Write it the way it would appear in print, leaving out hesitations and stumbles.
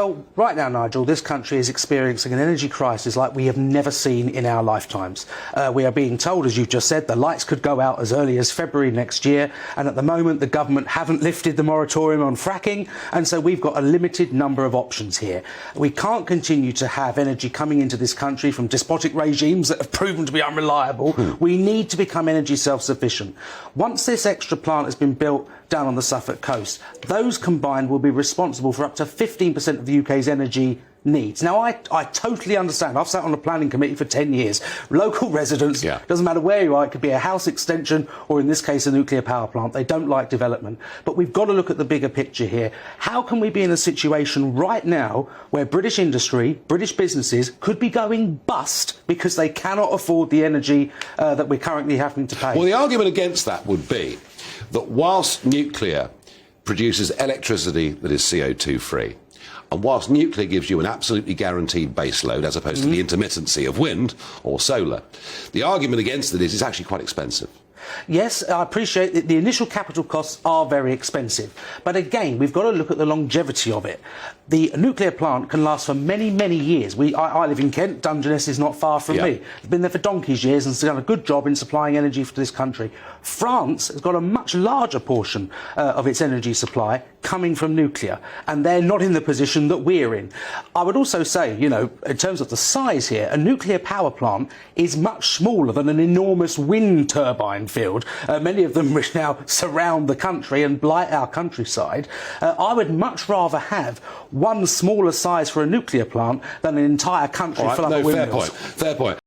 Well, right now, Nigel, this country is experiencing an energy crisis like we have never seen in our lifetimes. We are being told, as you've just said, the lights could go out as early as February next year, and at the moment the government haven't lifted the moratorium on fracking, and so we've got a limited number of options here. We can't continue to have energy coming into this country from despotic regimes that have proven to be unreliable. We need to become energy self-sufficient. Once this extra plant has been built down on the Suffolk coast, those combined will be responsible for up to 15% of the UK's energy needs. Now, I totally understand. I've sat on the planning committee for 10 years. Local residents, doesn't matter where you are, it could be a house extension or, in this case, a nuclear power plant. They don't like development. But we've got to look at the bigger picture here. How can we be in a situation right now where British industry, British businesses could be going bust because they cannot afford the energy that we're currently having to pay? Well, the argument against that would be that whilst nuclear produces electricity that is CO2 free, and whilst nuclear gives you an absolutely guaranteed base load as opposed to the intermittency of wind or solar, the argument against it is it's actually quite expensive. Yes, I appreciate that the initial capital costs are very expensive. But again, we've got to look at the longevity of it. The nuclear plant can last for many, many years. I live in Kent. Dungeness is not far from me. I've been there for donkey's years and has done a good job in supplying energy for this country. France has got a much larger portion of its energy supply coming from nuclear, and they're not in the position that we're in. I would also say, you know, in terms of the size here, a nuclear power plant is much smaller than an enormous wind turbine field, many of them which now surround the country and blight our countryside. I would much rather have one smaller size for a nuclear plant than an entire country full of windmills. Fair point.